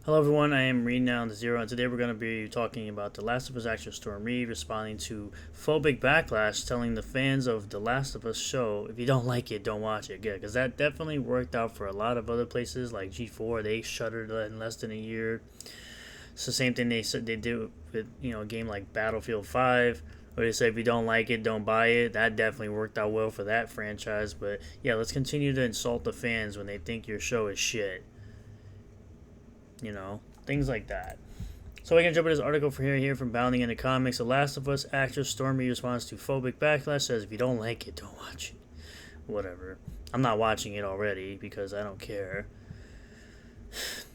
Hello everyone, I am Reid now on the Zero, and today we're going to be talking about The Last of Us actor Storm Reid responding to phobic backlash, telling the fans of The Last of Us show, if you don't like it, don't watch it. Yeah, because that definitely worked out for a lot of other places like G4. They shuttered in less than a year. It's the same thing they said they do with a game like Battlefield 5, where they say if you don't like it, don't buy it. That definitely worked out well for that franchise. But yeah, let's continue to insult the fans when they think your show is shit. Things like that. So we can jump into this article for here from Bounding into Comics. The Last of Us actor Storm Reid responds to phobic backlash, says if you don't like it, don't watch it. Whatever. I'm not watching it already because I don't care.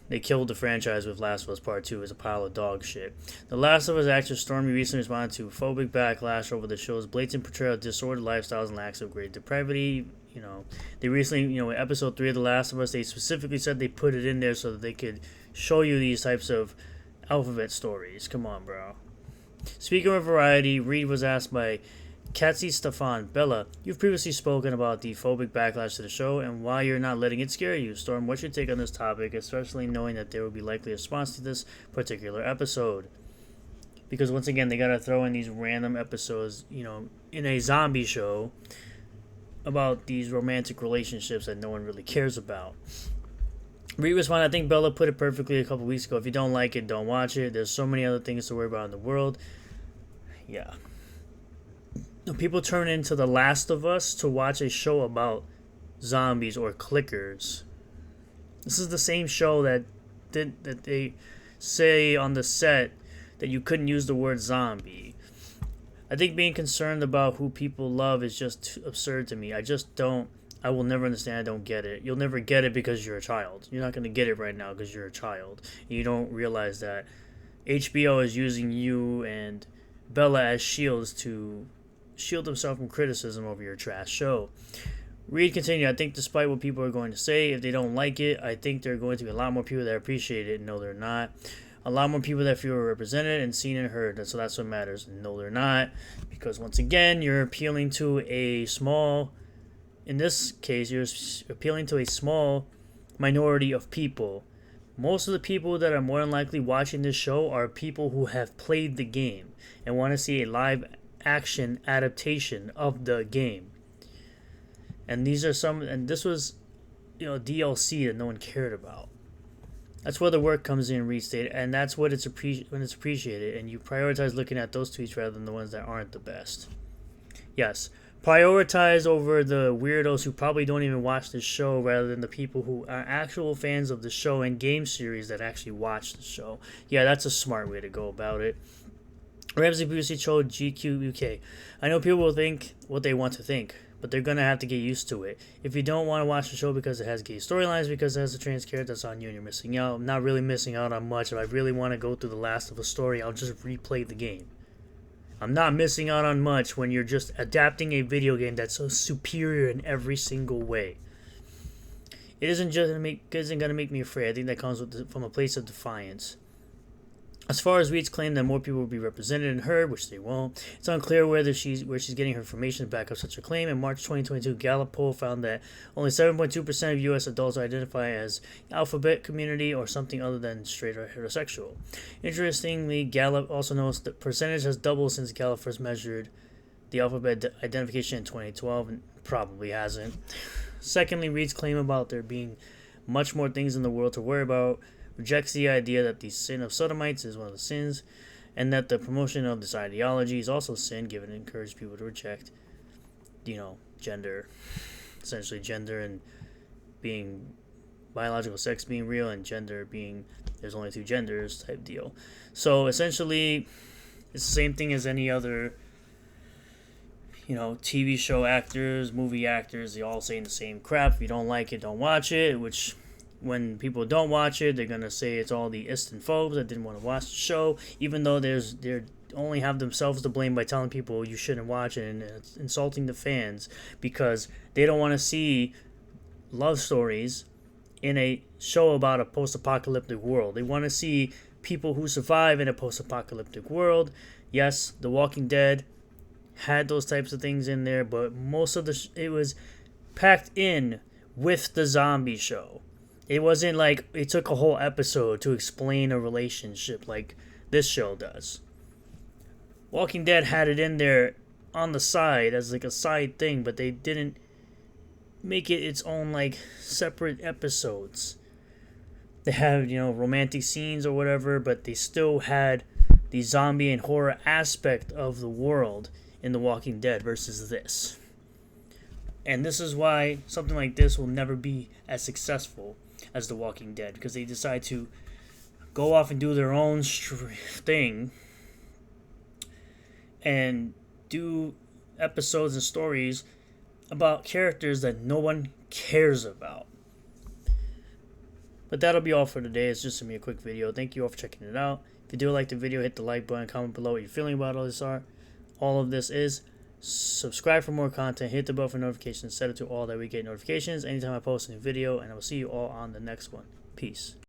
They killed the franchise with Last of Us Part 2 as a pile of dog shit. The Last of Us actor Storm Reid recently responded to phobic backlash over the show's blatant portrayal of disordered lifestyles and lacks of great depravity. They recently, in episode 3 of The Last of Us, they specifically said they put it in there so that they could show you these types of alphabet stories. Come on, bro. Speaking of variety, Reid was asked by Katsi Stefan, Bella, you've previously spoken about the phobic backlash to the show and why you're not letting it scare you. Storm, what's your take on this topic, especially knowing that there will be likely a response to this particular episode? Because once again, they gotta throw in these random episodes, in a zombie show about these romantic relationships that no one really cares about. Reid responded, I think Bella put it perfectly a couple weeks ago. If you don't like it, don't watch it. There's so many other things to worry about in the world. Yeah. People turn into The Last of Us to watch a show about zombies or clickers. This is the same show that they say on the set that you couldn't use the word zombie. I think being concerned about who people love is just absurd to me. I will never understand. I don't get it. You'll never get it because you're a child. You're not going to get it right now because you're a child. You don't realize that HBO is using you and Bella as shields to shield themselves from criticism over your trash show. Reid continued, I think despite what people are going to say, if they don't like it, I think there are going to be a lot more people that appreciate it. No, they're not. A lot more people that feel represented and seen and heard. So that's what matters. No, they're not. Because once again, you're appealing to a small... In this case, you're appealing to a small minority of people. Most of the people that are more than likely watching this show are people who have played the game and want to see a live action adaptation of the game. And this was, DLC that no one cared about. That's where the work comes in, Reid stated, and that's what when it's appreciated, and you prioritize looking at those tweets rather than the ones that aren't the best. Yes. Prioritize over the weirdos who probably don't even watch the show rather than the people who are actual fans of the show and game series that actually watch the show. Yeah, that's a smart way to go about it. Ramsey previously told GQ UK, I know people will think what they want to think, but they're going to have to get used to it. If you don't want to watch the show because it has gay storylines, because it has a trans character, that's on you and you're missing out. I'm not really missing out on much. If I really want to go through the Last of Us story, I'll just replay the game. I'm not missing out on much when you're just adapting a video game that's so superior in every single way. It isn't going to make me afraid. I think that comes from a place of defiance. As far as Reid's claim that more people will be represented and heard, which they won't, it's unclear where she's getting her information to back up such a claim. In March 2022, Gallup poll found that only 7.2% of U.S. adults identify as alphabet community or something other than straight or heterosexual. Interestingly, Gallup also notes the percentage has doubled since Gallup first measured the alphabet identification in 2012, and probably hasn't. Secondly, Reid's claim about there being much more things in the world to worry about rejects the idea that the sin of sodomites is one of the sins, and that the promotion of this ideology is also sin, given it encourages people to reject, gender. Essentially, gender and being biological sex being real, and gender being there's only two genders type deal. So essentially, it's the same thing as any other, TV show actors, movie actors. They all saying the same crap. If you don't like it, don't watch it, which... When people don't watch it, they're gonna say it's all the istan phobes that didn't want to watch the show, even though they only have themselves to blame by telling people you shouldn't watch it, and it's insulting the fans because they don't want to see love stories in a show about a post-apocalyptic world. They want to see people who survive in a post-apocalyptic world. Yes, The Walking Dead had those types of things in there, but most of it was packed in with the zombie show. It wasn't like it took a whole episode to explain a relationship like this show does. Walking Dead had it in there on the side as like a side thing, but they didn't make it its own like separate episodes. They had, romantic scenes or whatever, but they still had the zombie and horror aspect of the world in The Walking Dead versus this. And this is why something like this will never be as successful as The Walking Dead, because they decide to go off and do their own thing and do episodes and stories about characters that no one cares about. But that'll be all for today. It's just going to be a quick video. Thank you all for checking it out. If you do like the video, hit the like button, comment below what you're feeling about all of this is. Subscribe for more content, hit the bell for notifications, set it to all that we get notifications anytime I post a new video, and I will see you all on the next one. Peace.